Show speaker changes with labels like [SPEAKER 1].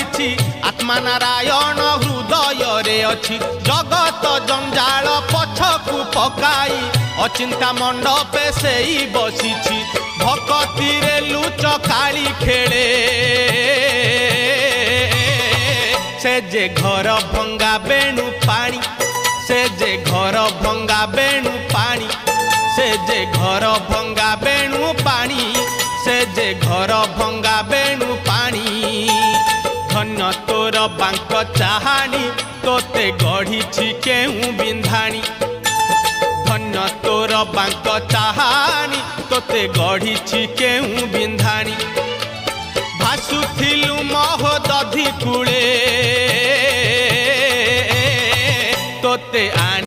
[SPEAKER 1] गढ़ी आत्मा नारायण हृदय रे अच्छी जगत जंजाल पछकु पकाई अचिंता मंडपे से बसी भक्ति रे लुच काली खेले से जे घर भंगा बेणु पानी से जे घर भंगा बेणु पानी से जे घर भंगा बेणु पानी से जे घर भंगा बेणु पानी धन्य तोर बांक चाहानी तोते गढ़ी केहू बिंधाणी धन्य तोर बांक चाहानी तोते गढ़ी केहू बिंधाणी भासुथिलु महोदधि कूले तोते आनी।